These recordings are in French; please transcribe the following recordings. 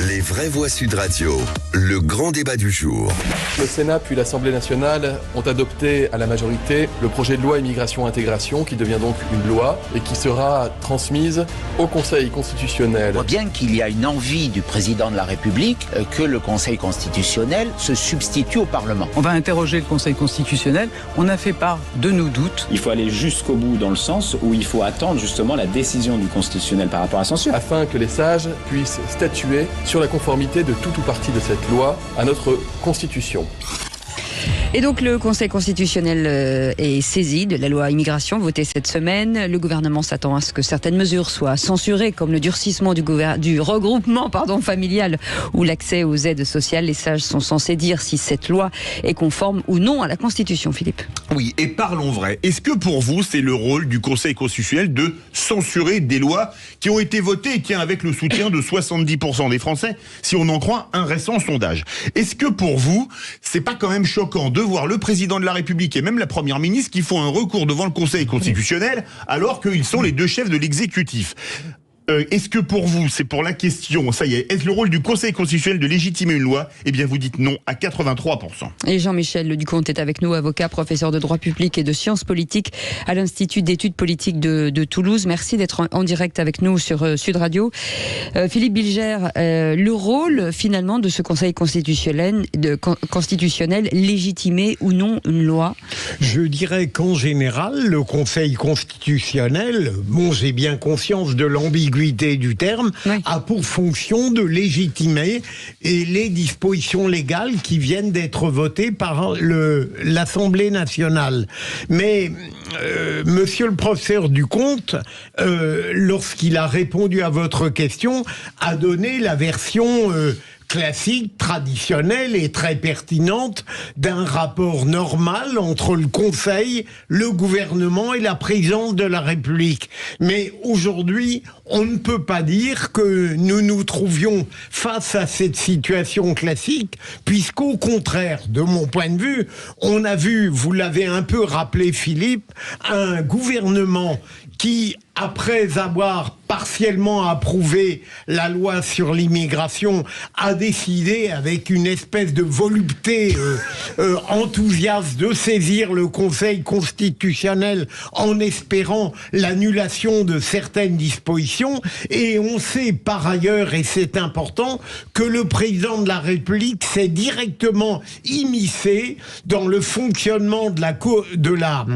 Les vraies voix Sud Radio, le grand débat du jour. Le Sénat puis l'Assemblée nationale ont adopté à la majorité le projet de loi immigration-intégration qui devient donc une loi et qui sera transmise au Conseil constitutionnel. On voit bien qu'il y a une envie du président de la République que le Conseil constitutionnel se substitue au Parlement. On va interroger le Conseil constitutionnel. On a fait part de nos doutes. Il faut aller jusqu'au bout dans le sens où il faut attendre justement la décision du constitutionnel par rapport à la censure. Afin que les sages puissent statuer sur la conformité de tout ou partie de cette loi à notre Constitution. Et donc le Conseil constitutionnel est saisi de la loi immigration votée cette semaine. Le gouvernement s'attend à ce que certaines mesures soient censurées, comme le durcissement du regroupement familial ou l'accès aux aides sociales. Les sages sont censés dire si cette loi est conforme ou non à la Constitution, Philippe. Oui, et parlons vrai. Est-ce que pour vous, c'est le rôle du Conseil constitutionnel de censurer des lois qui ont été votées, avec le soutien de 70% des Français, si on en croit un récent sondage? Est-ce que pour vous, c'est pas quand même choquant de voir le président de la République et même la première ministre qui font un recours devant le Conseil constitutionnel alors qu'ils sont les deux chefs de l'exécutif? Est-ce que pour vous, c'est pour la question, ça y est le rôle du Conseil constitutionnel de légitimer une loi? Eh bien, vous dites non à 83%. Et Jean-Michel Ducomte est avec nous, avocat, professeur de droit public et de sciences politiques à l'Institut d'études politiques de Toulouse. Merci d'être en direct avec nous sur Sud Radio. Philippe Bilger, le rôle finalement de ce Conseil constitutionnel, légitimer ou non une loi? Je dirais qu'en général, le Conseil constitutionnel, j'ai bien conscience de l'ambiguïté du terme, oui, a pour fonction de légitimer les dispositions légales qui viennent d'être votées par l'Assemblée nationale. Mais monsieur le professeur Ducomte, lorsqu'il a répondu à votre question, a donné la version classique, traditionnelle et très pertinente d'un rapport normal entre le Conseil, le gouvernement et la présidence de la République. Mais aujourd'hui, on ne peut pas dire que nous nous trouvions face à cette situation classique, puisqu'au contraire, de mon point de vue, on a vu, vous l'avez un peu rappelé Philippe, un gouvernement qui, après avoir partiellement approuvé la loi sur l'immigration, a décidé, avec une espèce de volupté enthousiaste, de saisir le Conseil constitutionnel en espérant l'annulation de certaines dispositions. Et on sait par ailleurs, et c'est important, que le président de la République s'est directement immiscé dans le fonctionnement de la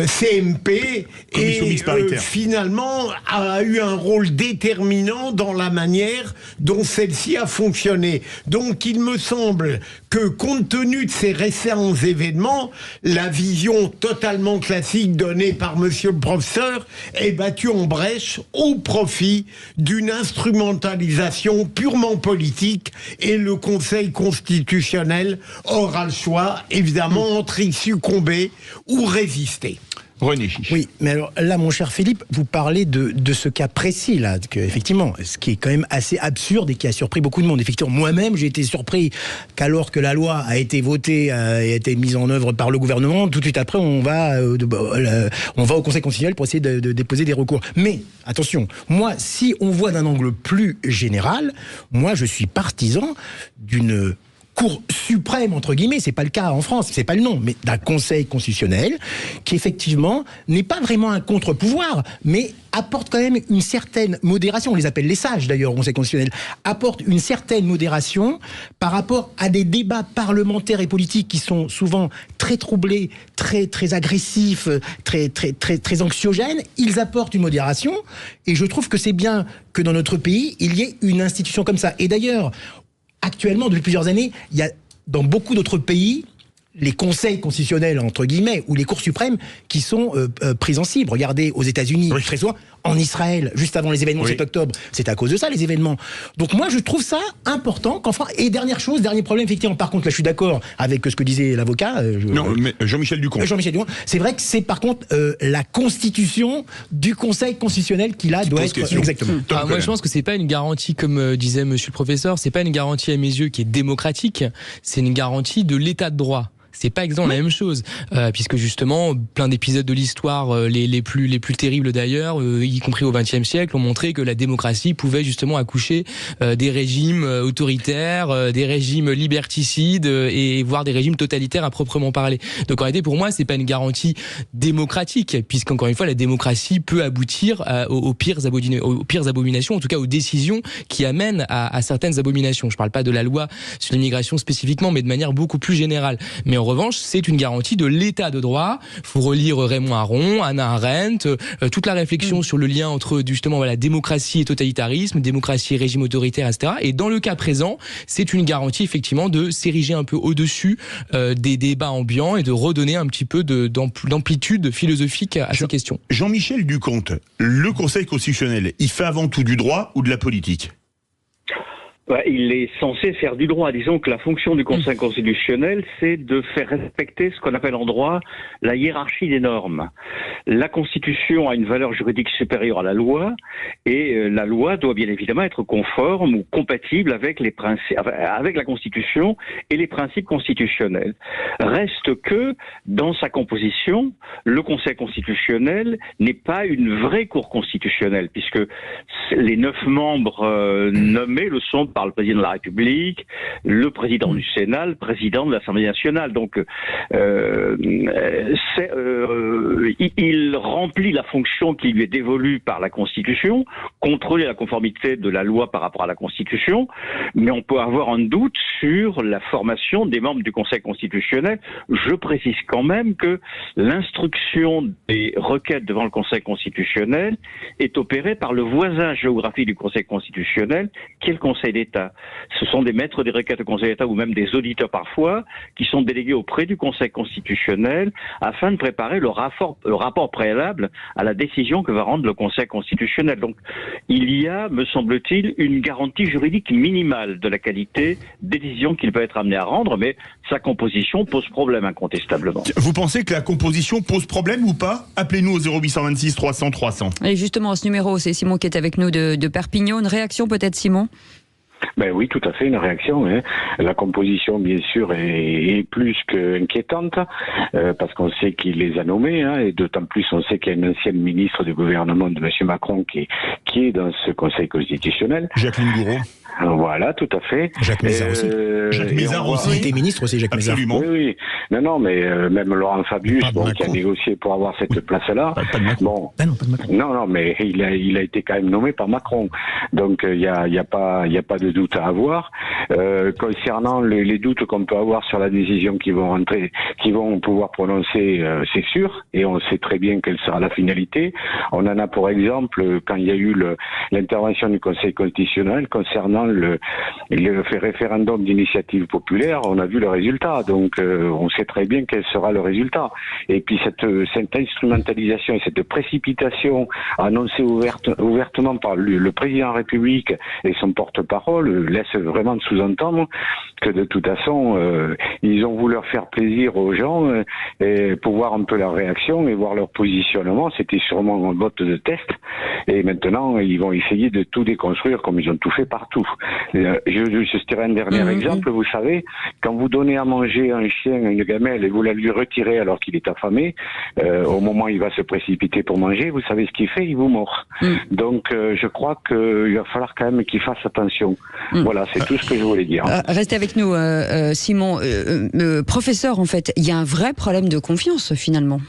CMP et finalement a eu un rôle déterminant dans la manière dont celle-ci a fonctionné. Donc il me semble que compte tenu de ces récents événements, la vision totalement classique donnée par monsieur le professeur est battue en brèche au profit d'une instrumentalisation purement politique, et le Conseil constitutionnel aura le choix évidemment entre y succomber ou résister. René Chiche. Oui, mais alors là, mon cher Philippe, vous parlez de ce cas précis, là, effectivement, ce qui est quand même assez absurde et qui a surpris beaucoup de monde. Effectivement, moi-même, j'ai été surpris qu'alors que la loi a été votée et a été mise en œuvre par le gouvernement, tout de suite après, on va au Conseil constitutionnel pour essayer de déposer des recours. Mais, attention, moi, si on voit d'un angle plus général, moi, je suis partisan d'une Cour suprême, entre guillemets, c'est pas le cas en France, c'est pas le nom, mais d'un Conseil constitutionnel qui effectivement n'est pas vraiment un contre-pouvoir, mais apporte quand même une certaine modération. On les appelle les sages d'ailleurs au Conseil constitutionnel, apporte une certaine modération par rapport à des débats parlementaires et politiques qui sont souvent très troublés, très agressifs, très anxiogènes. Ils apportent une modération, et je trouve que c'est bien que dans notre pays il y ait une institution comme ça. Et d'ailleurs, actuellement, depuis plusieurs années, il y a dans beaucoup d'autres pays les conseils constitutionnels, entre guillemets, ou les cours suprêmes qui sont pris en cible. Regardez aux États-Unis, très souvent, en Israël, juste avant les événements du 7 octobre, c'est à cause de ça, les événements. Donc moi, je trouve ça important qu'en France... Et dernière chose, dernier problème, effectivement, par contre, là, je suis d'accord avec ce que disait l'avocat. Mais Jean-Michel Ducomte. Jean-Michel Ducomte. C'est vrai que c'est, par contre, la constitution du Conseil constitutionnel qui, là, doit être... Exactement. Moi, je pense que c'est pas une garantie, comme disait monsieur le professeur, c'est pas une garantie à mes yeux qui est démocratique, c'est une garantie de l'état de droit. c'est pas exactement la même chose, puisque justement, plein d'épisodes de l'histoire, les plus terribles d'ailleurs, y compris au XXe siècle, ont montré que la démocratie pouvait justement accoucher des régimes autoritaires, des régimes liberticides et voire des régimes totalitaires à proprement parler. Donc en réalité, pour moi, c'est pas une garantie démocratique, puisqu'encore une fois, la démocratie peut aboutir aux pires abominations, en tout cas aux décisions qui amènent à certaines abominations. Je parle pas de la loi sur l'immigration spécifiquement, mais de manière beaucoup plus générale. Mais en revanche, c'est une garantie de l'état de droit. Faut relire Raymond Aron, Hannah Arendt, toute la réflexion sur le lien entre justement voilà, démocratie et totalitarisme, démocratie et régime autoritaire, etc. Et dans le cas présent, c'est une garantie effectivement de s'ériger un peu au-dessus des débats ambiants et de redonner un petit peu d'amplitude philosophique à ces questions. Jean-Michel Ducomte, le Conseil constitutionnel, il fait avant tout du droit ou de la politique ? Il est censé faire du droit. Disons que la fonction du Conseil constitutionnel, c'est de faire respecter ce qu'on appelle en droit la hiérarchie des normes. La Constitution a une valeur juridique supérieure à la loi, et la loi doit bien évidemment être conforme ou compatible avec les principes, avec la Constitution et les principes constitutionnels. Reste que, dans sa composition, le Conseil constitutionnel n'est pas une vraie Cour constitutionnelle, puisque les 9 membres nommés le sont par le président de la République, le président du Sénat, le président de l'Assemblée nationale. Donc, il remplit la fonction qui lui est dévolue par la Constitution, contrôler la conformité de la loi par rapport à la Constitution, mais on peut avoir un doute sur la formation des membres du Conseil constitutionnel. Je précise quand même que l'instruction des requêtes devant le Conseil constitutionnel est opérée par le voisin géographique du Conseil constitutionnel, qui est le Conseil d'État. Ce sont des maîtres des requêtes au Conseil d'État ou même des auditeurs parfois qui sont délégués auprès du Conseil constitutionnel afin de préparer le rapport préalable à la décision que va rendre le Conseil constitutionnel. Donc il y a, me semble-t-il, une garantie juridique minimale de la qualité des décisions qu'il peut être amené à rendre, mais sa composition pose problème incontestablement. Vous pensez que la composition pose problème ou pas ? Appelez-nous au 0826 300 300. Et justement, ce numéro, c'est Simon qui est avec nous de Perpignan. Une réaction peut-être, Simon ? Ben oui, tout à fait, une réaction. Hein. La composition, bien sûr, est plus qu'inquiétante, parce qu'on sait qu'il les a nommés, hein, et d'autant plus on sait qu'il y a une ancienne ministre du gouvernement de M. Macron qui est dans ce Conseil constitutionnel. Jacqueline Gouraud. Voilà, tout à fait. Jacques Mézard aussi. Jacques Mézard aussi. Il était ministre aussi, Jacques Mézard. Absolument. Oui. Non, mais même Laurent Fabius, qui a négocié pour avoir cette place-là. Pas de Macron. Bon. Ah non, pas de Macron. Non, mais il a été quand même nommé par Macron. Donc il y a pas de doute à avoir. Concernant les doutes qu'on peut avoir sur la décision qui vont pouvoir prononcer, c'est sûr, et on sait très bien quelle sera la finalité. On en a pour exemple quand il y a eu l'intervention du Conseil constitutionnel concernant le référendum d'initiative populaire, on a vu le résultat, donc on sait très bien quel sera le résultat. Et puis cette instrumentalisation et cette précipitation annoncée ouvertement par le président de la République et son porte-parole laisse vraiment sous-entendre que de toute façon ils ont voulu faire plaisir aux gens et pour voir un peu leur réaction et voir leur positionnement. C'était sûrement un vote de test, et maintenant ils vont essayer de tout déconstruire comme ils ont tout fait partout. Je dirais un dernier exemple. Vous savez, quand vous donnez à manger un chien, une gamelle, et vous la lui retirez alors qu'il est affamé, au moment où il va se précipiter pour manger, vous savez ce qu'il fait, il vous mord. Donc je crois qu'il va falloir quand même qu'il fasse attention. Voilà, c'est tout ce que je voulais dire. Restez avec nous, Simon. Professeur, en fait, il y a un vrai problème de confiance, finalement.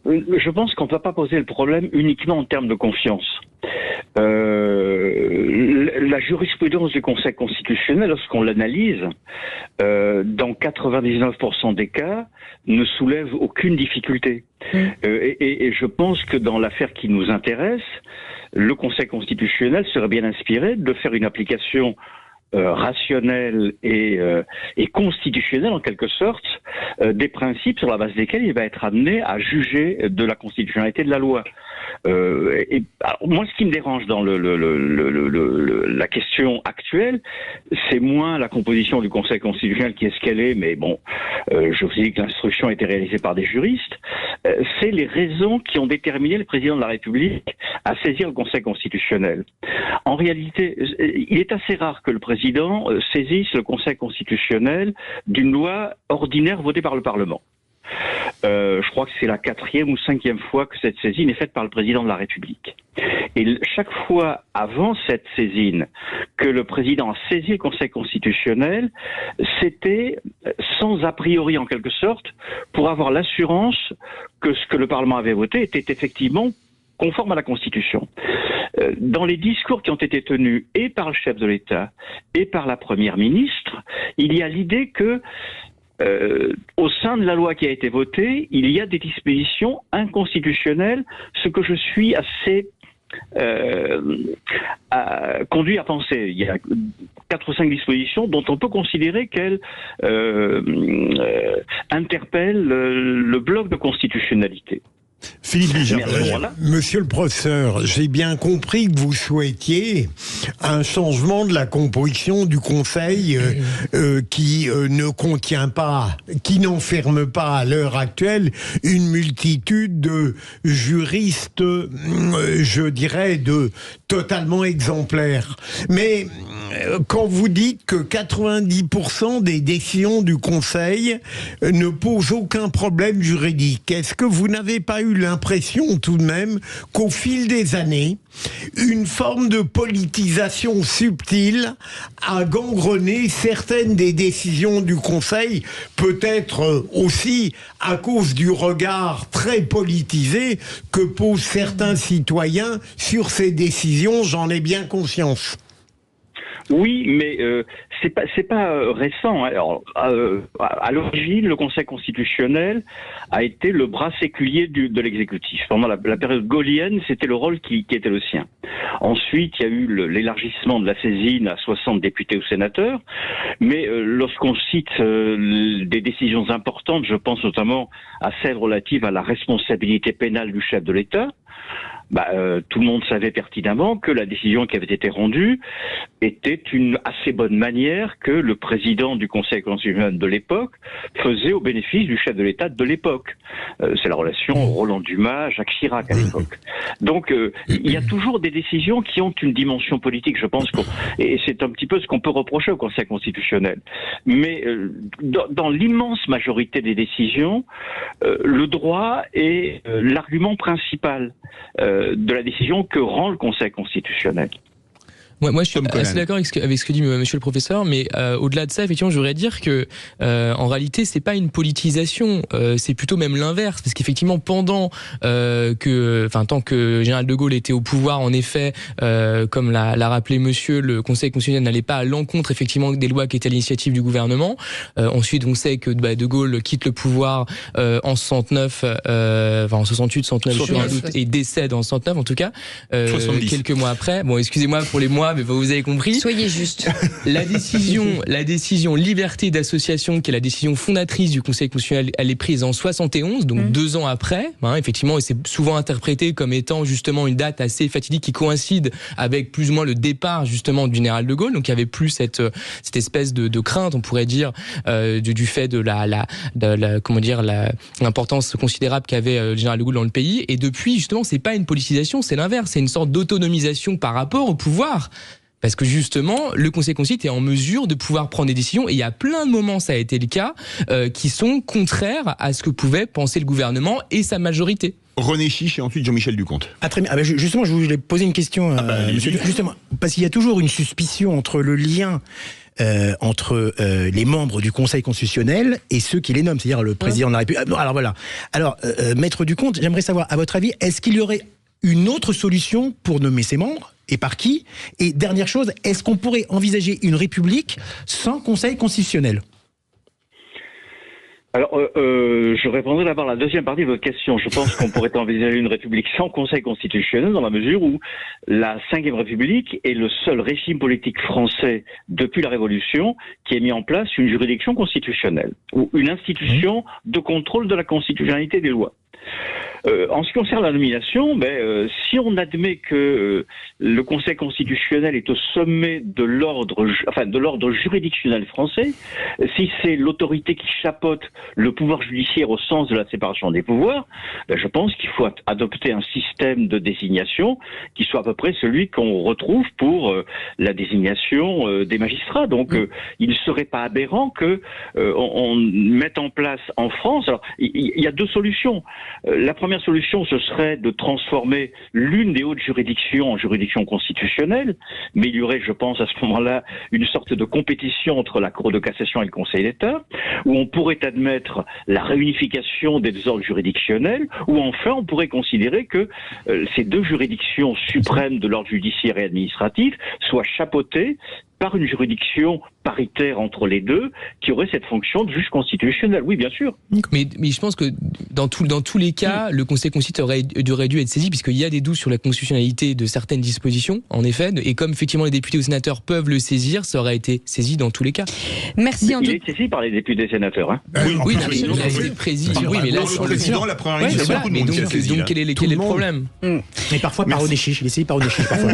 Je pense qu'on ne peut pas poser le problème uniquement en termes de confiance. La jurisprudence du Conseil constitutionnel, lorsqu'on l'analyse, dans 99% des cas, ne soulève aucune difficulté. Et je pense que dans l'affaire qui nous intéresse, le Conseil constitutionnel serait bien inspiré de faire une application rationnelle et constitutionnelle en quelque sorte des principes sur la base desquels il va être amené à juger de la constitutionnalité de la loi. Alors, moi, ce qui me dérange dans la question actuelle, c'est moins la composition du Conseil constitutionnel qui est ce qu'elle est, mais bon, je vous ai dit que l'instruction a été réalisée par des juristes. C'est les raisons qui ont déterminé le président de la République à saisir le Conseil constitutionnel. En réalité, il est assez rare que le président saisisse le Conseil constitutionnel d'une loi ordinaire votée par le Parlement. Je crois que c'est la 4e ou 5e fois que cette saisine est faite par le président de la République. Et chaque fois avant cette saisine que le président a saisi le Conseil constitutionnel, c'était sans a priori en quelque sorte, pour avoir l'assurance que ce que le Parlement avait voté était effectivement conforme à la Constitution. Dans les discours qui ont été tenus et par le chef de l'État et par la Première ministre, il y a l'idée que au sein de la loi qui a été votée, il y a des dispositions inconstitutionnelles, ce que je suis assez conduit à penser. Il y a 4 ou 5 dispositions dont on peut considérer qu'elles interpellent le bloc de constitutionnalité. Philippe Ligère. Monsieur le professeur, j'ai bien compris que vous souhaitiez un changement de la composition du Conseil qui ne contient pas, qui n'enferme pas à l'heure actuelle une multitude de juristes, je dirais, totalement exemplaires. Mais quand vous dites que 90% des décisions du Conseil ne posent aucun problème juridique, est-ce que vous n'avez pas eu l'impression tout de même qu'au fil des années, une forme de politisation subtile a gangrené certaines des décisions du Conseil, peut-être aussi à cause du regard très politisé que posent certains citoyens sur ces décisions, j'en ai bien conscience. Oui, mais c'est pas récent. Alors, à l'origine, le Conseil constitutionnel a été le bras séculier de l'exécutif. Pendant la période gaullienne, c'était le rôle qui était le sien. Ensuite, il y a eu l'élargissement de la saisine à 60 députés ou sénateurs. Mais lorsqu'on cite des décisions importantes, je pense notamment à celles relatives à la responsabilité pénale du chef de l'État, tout le monde savait pertinemment que la décision qui avait été rendue était une assez bonne manière que le président du Conseil constitutionnel de l'époque faisait au bénéfice du chef de l'État de l'époque. C'est la relation Roland Dumas, Jacques Chirac à l'époque. Donc il y a toujours des décisions qui ont une dimension politique, je pense, et c'est un petit peu ce qu'on peut reprocher au Conseil constitutionnel. Mais dans l'immense majorité des décisions, le droit est l'argument principal de la décision que rend le Conseil constitutionnel. Moi, je suis assez d'accord avec ce que dit monsieur le professeur, mais au-delà de ça, effectivement, je voudrais dire que en réalité, c'est pas une politisation, c'est plutôt même l'inverse, parce qu'effectivement, pendant tant que général de Gaulle était au pouvoir, en effet, comme l'a rappelé monsieur, le Conseil constitutionnel n'allait pas à l'encontre effectivement des lois qui étaient à l'initiative du gouvernement. Ensuite, on sait que de Gaulle quitte le pouvoir en 69, en 68, 69, je un doute, et décède en 69 en tout cas, quelques mois après. Bon, excusez-moi pour les mois, mais vous avez compris. Soyez juste. La décision liberté d'association, qui est la décision fondatrice du Conseil constitutionnel, elle est prise en 71, donc 2 ans après. Effectivement, et c'est souvent interprété comme étant justement une date assez fatidique qui coïncide avec plus ou moins le départ justement du général de Gaulle. Donc il y avait plus cette espèce de crainte, on pourrait dire, du fait de l'importance considérable qu'avait le général de Gaulle dans le pays. Et depuis, justement, c'est pas une politisation, c'est l'inverse, c'est une sorte d'autonomisation par rapport au pouvoir. Parce que justement, le Conseil constitutionnel est en mesure de pouvoir prendre des décisions, et il y a plein de moments, ça a été le cas, qui sont contraires à ce que pouvait penser le gouvernement et sa majorité. René Chiche et ensuite Jean-Michel Duconte. Très bien. Justement, je voulais poser une question, monsieur, justement, parce qu'il y a toujours une suspicion entre le lien entre les membres du Conseil constitutionnel et ceux qui les nomment, c'est-à-dire le président de la République. Alors voilà. Alors, Maître Duconte, j'aimerais savoir, à votre avis, est-ce qu'il y aurait une autre solution pour nommer ses membres, et par qui? Et dernière chose, est-ce qu'on pourrait envisager une république sans Conseil constitutionnel? Alors, je répondrai d'abord à la deuxième partie de votre question. Je pense qu'on pourrait envisager une république sans Conseil constitutionnel, dans la mesure où la Ve République est le seul régime politique français depuis la Révolution qui a mis en place une juridiction constitutionnelle, ou une institution de contrôle de la constitutionnalité des lois. En ce qui concerne la nomination, si on admet que le Conseil constitutionnel est au sommet de l'ordre juridictionnel français, si c'est l'autorité qui chapeaute le pouvoir judiciaire au sens de la séparation des pouvoirs, je pense qu'il faut adopter un système de désignation qui soit à peu près celui qu'on retrouve pour la désignation des magistrats. Donc, il ne serait pas aberrant que on mette en place en France. Alors, il y a deux solutions. La première solution, ce serait de transformer l'une des hautes juridictions en juridiction constitutionnelle, mais il y aurait, je pense, à ce moment-là, une sorte de compétition entre la Cour de cassation et le Conseil d'État, où on pourrait admettre la réunification des ordres juridictionnels, ou enfin, on pourrait considérer que ces deux juridictions suprêmes de l'ordre judiciaire et administratif soient chapeautées par une juridiction paritaire entre les deux, qui aurait cette fonction de juge constitutionnel. Oui, bien sûr. Mais je pense que dans tous les cas, le Conseil constitutionnel aurait dû être saisi, puisqu'il y a des doutes sur la constitutionnalité de certaines dispositions, en effet, et comme effectivement les députés ou sénateurs peuvent le saisir, ça aurait été saisi dans tous les cas. Merci. Il est saisi par les députés et sénateurs. Hein. Oui, mais il a été président. Oui, mais là, le président, la première ministre, beaucoup de monde qui a saisi. Donc quel est le problème? Et parfois par Odéchiche, il essaye par Odéchiche parfois.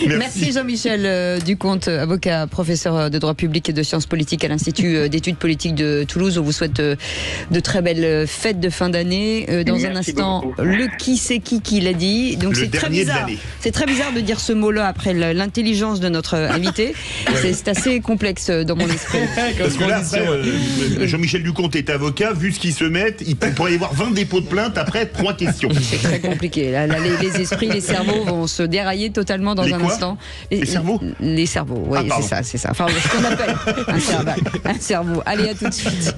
Merci Jean-Michel Duconte, avocat, professeur de droit public et de sciences politiques à l'Institut d'études politiques de Toulouse. On vous souhaite de très belles fêtes de fin d'année. Dans un instant, beaucoup. Le qui c'est qui l'a dit. Donc c'est très bizarre. C'est très bizarre de dire ce mot-là après l'intelligence de notre invité. C'est assez complexe dans mon esprit. Parce que là, après, Jean-Michel Duconte est avocat. Vu ce qu'ils se mettent, il pourrait y avoir 20 dépôts de plainte après 3 questions. C'est très compliqué. Là, les esprits, les cerveaux vont se dérailler totalement dans un instant. Les cerveaux. Les cerveaux, oui, c'est ça. Enfin, ce qu'on appelle un cerveau. Allez, à tout de suite.